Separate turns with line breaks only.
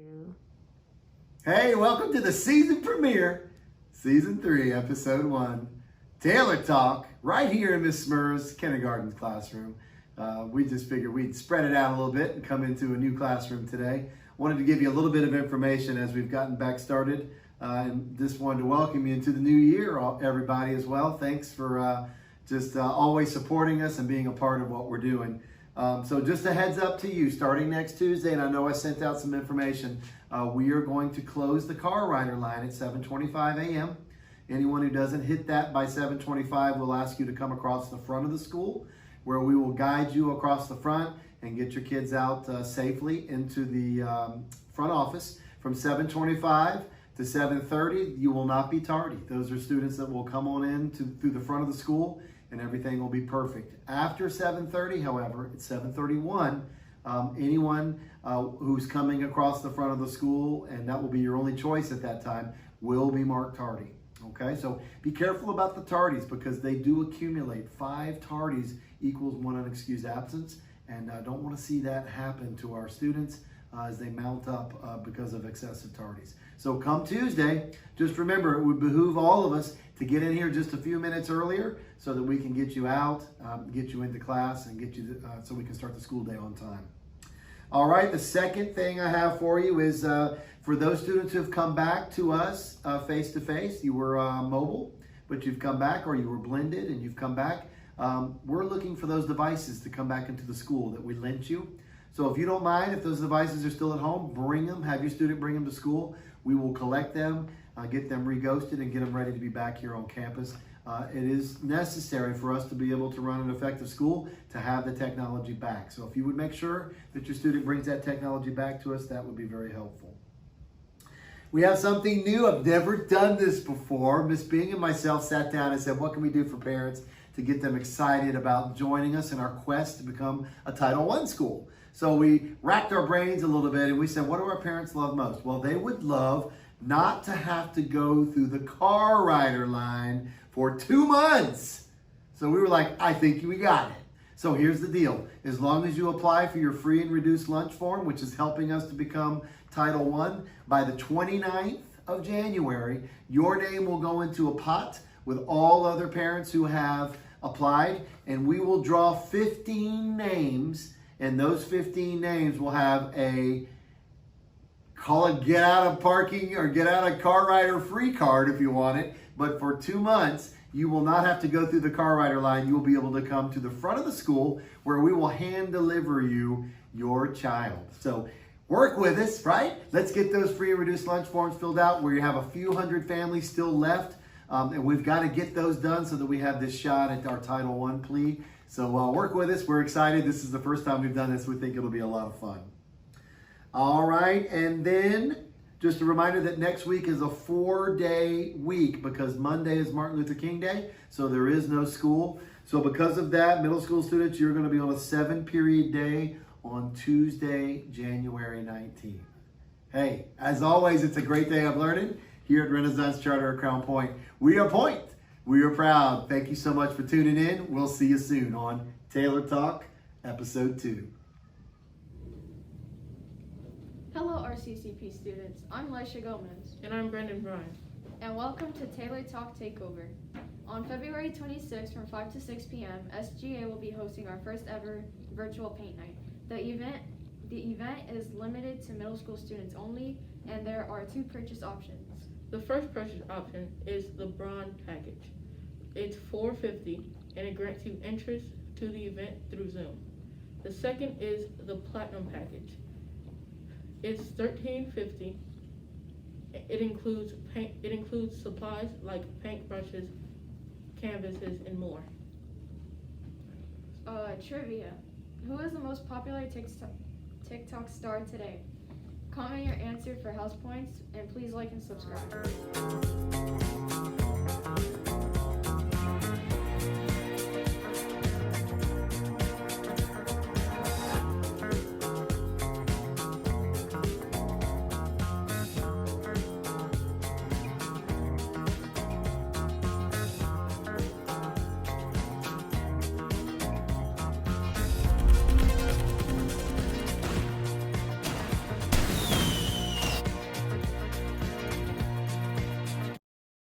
Two.
Hey, welcome to the season premiere, Season 3, Episode 1, Taylor Talk, right here in Miss Smur's kindergarten classroom. We just figured we'd spread it out a little bit and come into a new classroom today. Wanted to give you a little bit of information as we've gotten back started, and just wanted to welcome you into the new year, everybody, as well. Thanks for just always supporting us and being a part of what we're doing. So just a heads up to you, starting next Tuesday, and I know I sent out some information, we are going to close the car rider line at 7:25 a.m. Anyone who doesn't hit that by 7:25, we'll ask you to come across the front of the school, where we will guide you across the front and get your kids out safely into the front office. From 7:25 to 7:30, you will not be tardy. Those are students that will come on in through the front of the school, and everything will be perfect. After 7:30, however, at 7:31, anyone who's coming across the front of the school, and that will be your only choice at that time, will be marked tardy. Okay, so be careful about the tardies because they do accumulate. 5 tardies equals 1 unexcused absence, and I don't want to see that happen to our students as they mount up because of excessive tardies. So come Tuesday, just remember it would behoove all of us to get in here just a few minutes earlier so that we can get you out, get you into class, and get you so we can start the school day on time. All right, the second thing I have for you is for those students who have come back to us face-to-face, you were mobile, but you've come back, or you were blended and you've come back, we're looking for those devices to come back into the school that we lent you. So if you don't mind, if those devices are still at home, bring them, have your student bring them to school. We will collect them, get them re-ghosted, and get them ready to be back here on campus. It is necessary for us to be able to run an effective school to have the technology back. So if you would make sure that your student brings that technology back to us, that would be very helpful. We have something new. I've never done this before. Miss Bing and myself sat down and said, what can we do for parents to get them excited about joining us in our quest to become a Title I school? So we racked our brains a little bit and we said, what do our parents love most? Well, they would love not to have to go through the car rider line for 2 months. So we were like, I think we got it. So here's the deal. As long as you apply for your free and reduced lunch form, which is helping us to become Title I, by the 29th of January, your name will go into a pot with all other parents who have applied, and we will draw 15 names, and those 15 names will have a, call it get out of parking or get out of car rider free card if you want it. But for 2 months, you will not have to go through the car rider line. You will be able to come to the front of the school where we will hand deliver you your child. So work with us, right? Let's get those free and reduced lunch forms filled out. We have a few hundred families still left, and we've got to get those done so that we have this shot at our Title I plea. So work with us. We're excited. This is the first time we've done this. We think it'll be a lot of fun. All right, and then just a reminder that next week is a 4-day week because Monday is Martin Luther King Day, so there is no school. So because of that, middle school students, you're going to be on a 7-period day on Tuesday, January 19th. Hey, as always, it's a great day of learning here at Renaissance Charter at Crown Point. We are Point. We are proud. Thank you so much for tuning in. We'll see you soon on Taylor Talk, Episode 2.
Hello, RCCP students. I'm Lisha Gomez.
And I'm Brendan Bryan.
And welcome to Taylor Talk Takeover. On February 26th from 5 to 6 p.m., SGA will be hosting our first ever virtual paint night. The event is limited to middle school students only, and there are 2 purchase options.
The first purchase option is the Bronze package. It's $450 and it grants you entrance to the event through Zoom. The second is the Platinum package. It's $1350. It includes paint. It includes supplies like paintbrushes, canvases, and more.
Trivia. Who is the most popular TikTok star today? Comment your answer for house points, and please like and subscribe.